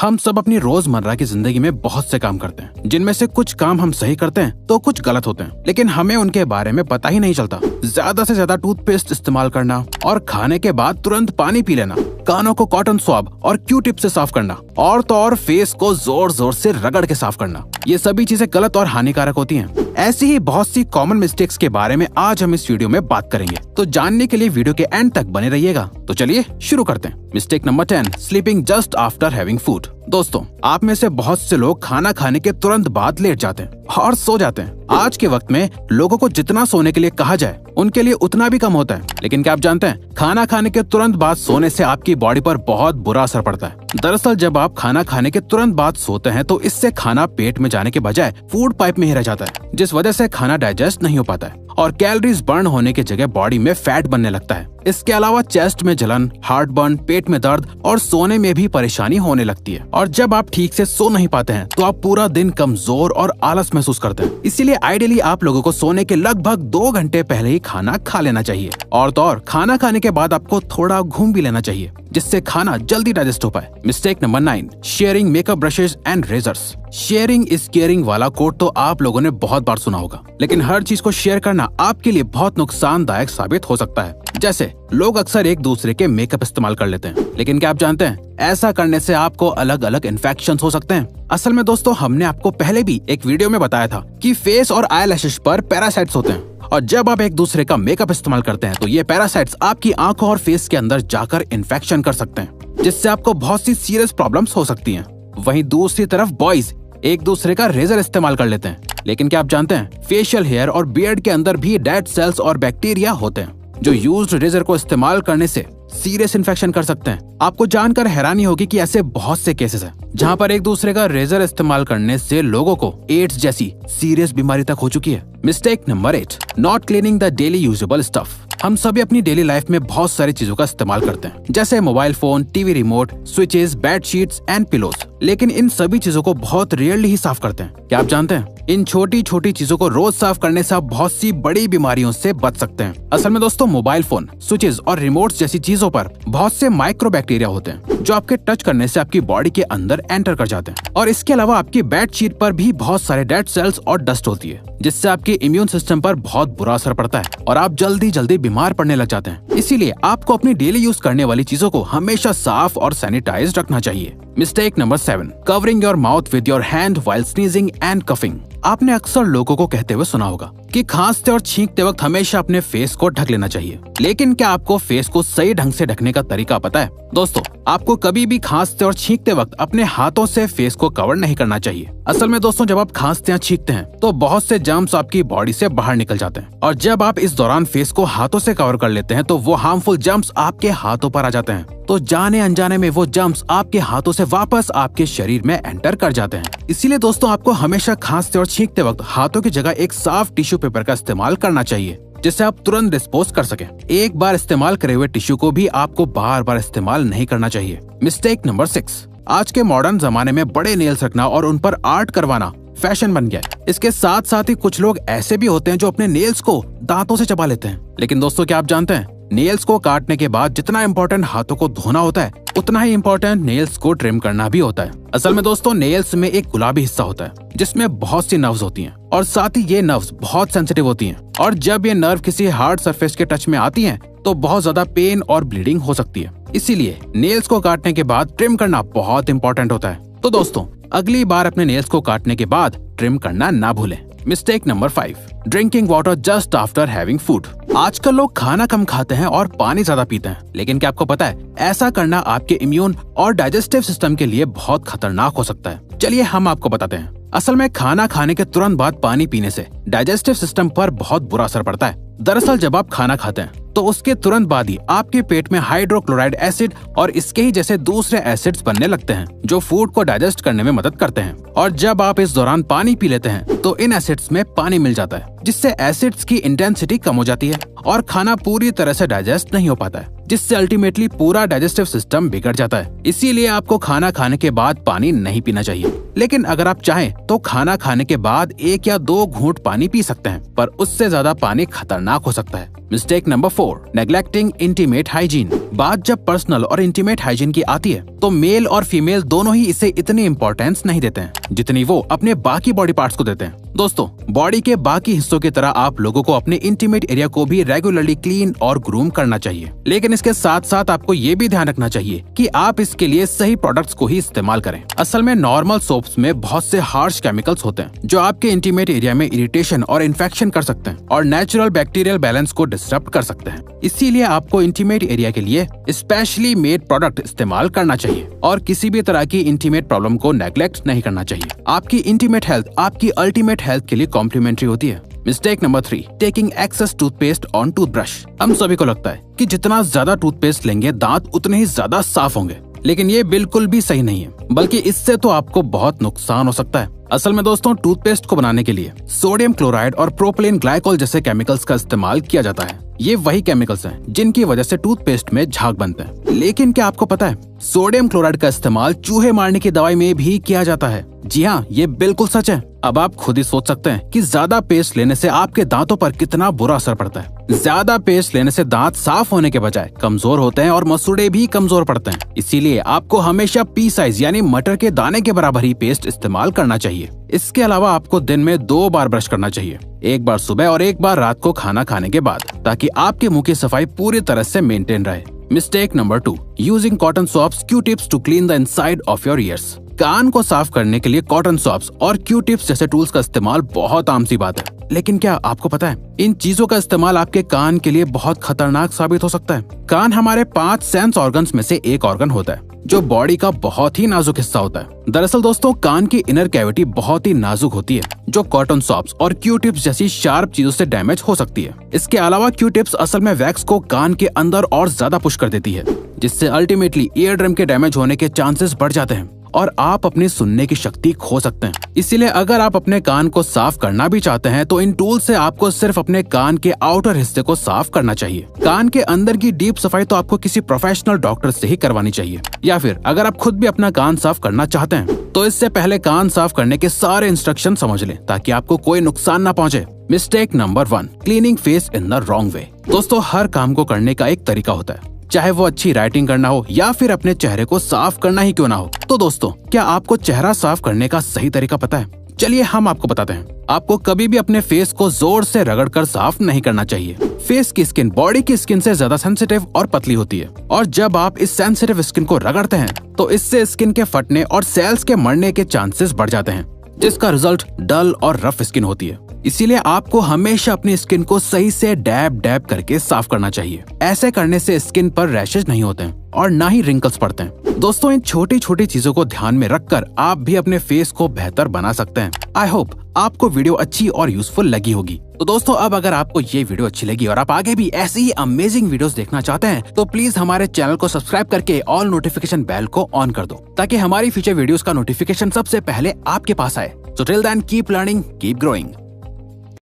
हम सब अपनी रोजमर्रा की जिंदगी में बहुत से काम करते हैं, जिनमें से कुछ काम हम सही करते हैं तो कुछ गलत होते हैं, लेकिन हमें उनके बारे में पता ही नहीं चलता। ज्यादा से ज्यादा टूथपेस्ट इस्तेमाल करना और खाने के बाद तुरंत पानी पी लेना, कानों को कॉटन स्वैब और क्यू टिप से साफ करना, और तो और फेस को जोर जोर से रगड़ के साफ करना, ये सभी चीजें गलत और हानिकारक होती हैं। ऐसी ही बहुत सी कॉमन मिस्टेक्स के बारे में आज हम इस वीडियो में बात करेंगे, तो जानने के लिए वीडियो के एंड तक बने रहिएगा। तो चलिए शुरू करते हैं। Mistake number 10, sleeping just after having food. दोस्तों, आप में से बहुत से लोग खाना खाने के तुरंत बाद लेट जाते हैं और सो जाते हैं। आज के वक्त में लोगों को जितना सोने के लिए कहा जाए उनके लिए उतना भी कम होता है। लेकिन क्या आप जानते हैं, खाना खाने के तुरंत बाद सोने से आपकी बॉडी पर बहुत बुरा असर पड़ता है। दरअसल जब आप खाना खाने के तुरंत बाद सोते हैं तो इससे खाना पेट में जाने के बजाय फूड पाइप में ही रह जाता है, जिस वजह से खाना डाइजेस्ट नहीं हो पाता है और कैलोरीज बर्न होने की जगह बॉडी में फैट बनने लगता है। इसके अलावा चेस्ट में जलन, हार्ट बर्न, पेट में दर्द और सोने में भी परेशानी होने लगती है। और जब आप ठीक से सो नहीं पाते हैं तो आप पूरा दिन कमजोर और आलस महसूस करते हैं। इसीलिए आइडियली आप लोगों को सोने के लगभग 2 घंटे पहले ही खाना खा लेना चाहिए। और तो और खाना खाने के बाद आपको थोड़ा घूम भी लेना चाहिए, जिससे खाना जल्दी डाइजेस्ट हो पाए। Mistake number 9, sharing makeup brushes and razors. Sharing is caring वाला कोट तो आप लोगों ने बहुत बार सुना होगा, लेकिन हर चीज को शेयर करना आपके लिए बहुत नुकसानदायक साबित हो सकता है। जैसे लोग अक्सर एक दूसरे के मेकअप इस्तेमाल कर लेते हैं, लेकिन क्या आप जानते हैं ऐसा करने से आपको अलग अलग इन्फेक्शंस हो सकते हैं। असल में दोस्तों, हमने आपको पहले भी एक वीडियो में बताया था कि फेस और आईलैशेस पर पैरासाइट्स होते हैं, और जब आप एक दूसरे का मेकअप इस्तेमाल करते हैं तो ये पैरासाइट्स आपकी आंखों और फेस के अंदर जाकर इन्फेक्शन कर सकते हैं, जिससे आपको बहुत सी सीरियस प्रॉब्लम्स हो सकती हैं। वहीं दूसरी तरफ बॉयज एक दूसरे का रेजर इस्तेमाल कर लेते हैं, लेकिन क्या आप जानते हैं फेशियल हेयर और बियर्ड के अंदर भी डेड सेल्स और बैक्टीरिया होते हैं, जो यूज्ड रेजर को इस्तेमाल करने से सीरियस इन्फेक्शन कर सकते हैं। आपको जानकर हैरानी होगी कि ऐसे बहुत से केसेस हैं जहां पर एक दूसरे का रेजर इस्तेमाल करने से लोगों को एड्स जैसी सीरियस बीमारी तक हो चुकी है। Mistake number 8, not cleaning the daily usable stuff. हम सभी अपनी डेली लाइफ में बहुत सारी चीजों का इस्तेमाल करते हैं, जैसे mobile phone, TV remote, switches, bedsheets and pillows, लेकिन इन सभी चीजों को बहुत रेयरली ही साफ करते हैं। क्या आप जानते हैं इन छोटी छोटी चीजों को रोज साफ करने से आप बहुत सी बड़ी बीमारियों से बच सकते हैं। असल में दोस्तों, मोबाइल फोन, स्विचेस और रिमोट्स जैसी चीजों पर बहुत से माइक्रो बैक्टीरिया होते हैं, जो आपके टच करने से आपकी बॉडी के अंदर एंटर कर जाते हैं। और इसके अलावा आपकी बेडशीट पर भी बहुत सारे डेड सेल्स और डस्ट होती है, जिससे आपके इम्यून सिस्टम पर बहुत बुरा असर पड़ता है और आप जल्दी जल्दी बीमार पड़ने लग जाते हैं। इसीलिए आपको अपनी डेली यूज करने वाली चीजों को हमेशा साफ और सैनिटाइज रखना चाहिए। Mistake number 7, covering your mouth with your hand while sneezing and coughing. आपने अक्सर लोगों को कहते हुए सुना होगा कि खांसते और छींकते वक्त हमेशा अपने फेस को ढक लेना चाहिए, लेकिन क्या आपको फेस को सही ढंग से ढकने का तरीका पता है? दोस्तों, आपको कभी भी खांसते और छींकते वक्त अपने हाथों से फेस को कवर नहीं करना चाहिए। असल में दोस्तों, जब आप खांसते या छींकते हैं तो बहुत से जर्म्स आपकी बॉडी से बाहर निकल जाते हैं, और जब आप इस दौरान फेस को हाथों से कवर कर लेते हैं तो वो हार्मफुल जर्म्स आपके हाथों पर आ जाते हैं। तो जाने अनजाने में वो जर्म्स आपके हाथों से वापस आपके शरीर में एंटर कर जाते हैं। इसीलिए दोस्तों, आपको हमेशा खांसते और छींकते वक्त हाथों की जगह एक साफ टिश्यू पेपर का इस्तेमाल करना चाहिए, जिससे आप तुरंत डिस्पोज कर सकें। एक बार इस्तेमाल करे हुए टिश्यू को भी आपको बार बार इस्तेमाल नहीं करना चाहिए। मिस्टेक नंबर 6, आज के मॉडर्न जमाने में बड़े नेल्स रखना और उन पर आर्ट करवाना फैशन बन गया है। इसके साथ साथ ही कुछ लोग ऐसे भी होते हैं जो अपने नेल्स को दांतों से चबा लेते हैं। लेकिन दोस्तों, क्या आप जानते हैं नेल्स को काटने के बाद जितना इम्पोर्टेंट हाथों को धोना होता है, उतना ही इम्पोर्टेंट नेल्स को ट्रिम करना भी होता है। असल में दोस्तों, नेल्स में एक गुलाबी हिस्सा होता है जिसमें बहुत सी नर्व्स होती हैं, और साथ ही ये नर्व्स बहुत सेंसिटिव होती हैं, और जब ये नर्व किसी हार्ड सरफेस के टच में आती हैं तो बहुत ज्यादा पेन और ब्लीडिंग हो सकती है। इसीलिए नेल्स को काटने के बाद ट्रिम करना बहुत इंपॉर्टेंट होता है। तो दोस्तों, अगली बार अपने नेल्स को काटने के बाद ट्रिम करना ना भूलें। Mistake number 5, drinking water just after having food. आजकल लोग खाना कम खाते हैं और पानी ज्यादा पीते हैं, लेकिन क्या आपको पता है ऐसा करना आपके इम्यून और डाइजेस्टिव सिस्टम के लिए बहुत खतरनाक हो सकता है। चलिए हम आपको बताते हैं। असल में खाना खाने के तुरंत बाद पानी पीने से डाइजेस्टिव सिस्टम पर बहुत बुरा असर पड़ता है। दरअसल जब आप खाना खाते हैं तो उसके तुरंत बाद ही आपके पेट में हाइड्रोक्लोराइड एसिड और इसके ही जैसे दूसरे एसिड्स बनने लगते हैं, जो फूड को डाइजेस्ट करने में मदद करते हैं। और जब आप इस दौरान पानी पी लेते हैं तो इन एसिड्स में पानी मिल जाता है, जिससे एसिड्स की इंटेंसिटी कम हो जाती है और खाना पूरी तरह से डाइजेस्ट नहीं हो पाता है, जिससे अल्टीमेटली पूरा डाइजेस्टिव सिस्टम बिगड़ जाता है। इसीलिए आपको खाना खाने के बाद पानी नहीं पीना चाहिए, लेकिन अगर आप चाहें तो खाना खाने के बाद 1 या 2 घूंट पानी पी सकते हैं, पर उससे ज्यादा पानी खतरनाक हो सकता है। Mistake number 4, 4. Neglecting intimate hygiene. बात जब पर्सनल और इंटीमेट हाइजीन की आती है तो मेल और फीमेल दोनों ही इसे इतनी इम्पोर्टेंस नहीं देते हैं जितनी वो अपने बाकी बॉडी पार्ट्स को देते हैं। दोस्तों, बॉडी के बाकी हिस्सों की तरह आप लोगों को अपने इंटीमेट एरिया को भी रेगुलरली क्लीन और ग्रूम करना चाहिए, लेकिन इसके साथ साथ आपको ये भी ध्यान रखना चाहिए कि आप इसके लिए सही प्रोडक्ट्स को ही इस्तेमाल करें। असल में नॉर्मल सोप्स में बहुत से हार्श केमिकल्स होते हैं जो आपके इंटीमेट एरिया में इरिटेशन और इन्फेक्शन कर सकते हैं और नेचुरल बैक्टीरियल बैलेंस को डिस्टर्ब कर सकते हैं। इसीलिए आपको इंटीमेट एरिया के लिए स्पेशली मेड प्रोडक्ट इस्तेमाल करना चाहिए और किसी भी तरह की इंटीमेट प्रॉब्लम को नेग्लेक्ट नहीं करना चाहिए। आपकी इंटीमेट हेल्थ आपकी अल्टीमेट हेल्थ के लिए कॉम्प्लीमेंट्री होती है। Mistake number 3, taking excess toothpaste on toothbrush. हम सभी को लगता है कि जितना ज्यादा टूथपेस्ट लेंगे दांत उतने ही ज्यादा साफ होंगे, लेकिन ये बिल्कुल भी सही नहीं है, बल्कि इससे तो आपको बहुत नुकसान हो सकता है। असल में दोस्तों, टूथपेस्ट को बनाने के लिए सोडियम क्लोराइड और प्रोपिलीन ग्लाइकोल जैसे केमिकल्स का इस्तेमाल किया जाता है। ये वही केमिकल्स हैं जिनकी वजह से टूथपेस्ट में झाग बनते हैं। लेकिन क्या आपको पता है, सोडियम क्लोराइड का इस्तेमाल चूहे मारने की दवाई में भी किया जाता है। जी हाँ, ये बिल्कुल सच है। अब आप खुद ही सोच सकते हैं कि ज्यादा पेस्ट लेने से आपके दांतों पर कितना बुरा असर पड़ता है। ज्यादा पेस्ट लेने से दांत साफ होने के बजाय कमजोर होते हैं और मसूड़े भी कमजोर पड़ते हैं। इसीलिए आपको हमेशा पी साइज यानी मटर के दाने के बराबर ही पेस्ट इस्तेमाल करना चाहिए। इसके अलावा आपको दिन में 2 बार ब्रश करना चाहिए, एक बार सुबह और एक बार रात को खाना खाने के बाद, ताकि आपके मुंह की सफाई पूरी तरह से मेंटेन रहे। Mistake number 2, using cotton swabs Q tips to clean the inside of your ears. कान को साफ करने के लिए कॉटन स्वॉप्स और क्यू टिप्स जैसे टूल्स का इस्तेमाल बहुत आम सी बात है, लेकिन क्या आपको पता है, इन चीजों का इस्तेमाल आपके कान के लिए बहुत खतरनाक साबित हो सकता है। कान हमारे 5 सेंस ऑर्गन्स में से एक ऑर्गन होता है जो बॉडी का बहुत ही नाजुक हिस्सा होता है। दरअसल दोस्तों, कान की इनर कैविटी बहुत ही नाजुक होती है जो कॉटन स्वॉप्स और क्यू टिप्स जैसी शार्प चीजों से डैमेज हो सकती है। इसके अलावा क्यू टिप्स असल में वैक्स को कान के अंदर और ज्यादा पुश कर देती है, जिससे अल्टीमेटली ईयर ड्रम के डैमेज होने के चांसेस बढ़ जाते हैं और आप अपनी सुनने की शक्ति खो सकते हैं। इसीलिए अगर आप अपने कान को साफ करना भी चाहते हैं तो इन टूल से आपको सिर्फ अपने कान के आउटर हिस्से को साफ करना चाहिए। कान के अंदर की डीप सफाई तो आपको किसी प्रोफेशनल डॉक्टर से ही करवानी चाहिए, या फिर अगर आप खुद भी अपना कान साफ करना चाहते हैं तो इससे पहले कान साफ करने के सारे इंस्ट्रक्शन समझ लें ताकि आपको कोई नुकसान न पहुंचे। Mistake number 1, cleaning face in the wrong way. दोस्तों, हर काम को करने का एक तरीका होता है, चाहे वो अच्छी राइटिंग करना हो या फिर अपने चेहरे को साफ करना ही क्यों ना हो। तो दोस्तों, क्या आपको चेहरा साफ करने का सही तरीका पता है? चलिए हम आपको बताते हैं। आपको कभी भी अपने फेस को जोर से रगड़कर साफ नहीं करना चाहिए। फेस की स्किन बॉडी की स्किन से ज्यादा सेंसिटिव और पतली होती है, और जब आप इस सेंसिटिव स्किन को रगड़ते हैं तो इससे स्किन के फटने और सेल्स के मरने के चांसेस बढ़ जाते हैं, जिसका रिजल्ट डल और रफ स्किन होती है। इसीलिए आपको हमेशा अपनी स्किन को सही से डैब डैब करके साफ करना चाहिए। ऐसे करने से स्किन पर रैशेज नहीं होते हैं और ना ही रिंकल्स पड़ते हैं। दोस्तों, इन छोटी छोटी चीजों को ध्यान में रखकर आप भी अपने फेस को बेहतर बना सकते हैं। आई होप आपको वीडियो अच्छी और यूजफुल लगी होगी। तो दोस्तों, अब अगर आपको ये वीडियो अच्छी लगी और आप आगे भी ऐसी ही अमेजिंग वीडियोस देखना चाहते हैं तो प्लीज हमारे चैनल को सब्सक्राइब करके ऑल नोटिफिकेशन बेल को ऑन कर दो, ताकि हमारी फ्यूचर वीडियोस का नोटिफिकेशन सबसे पहले आपके पास आए। So till then, keep learning, keep growing.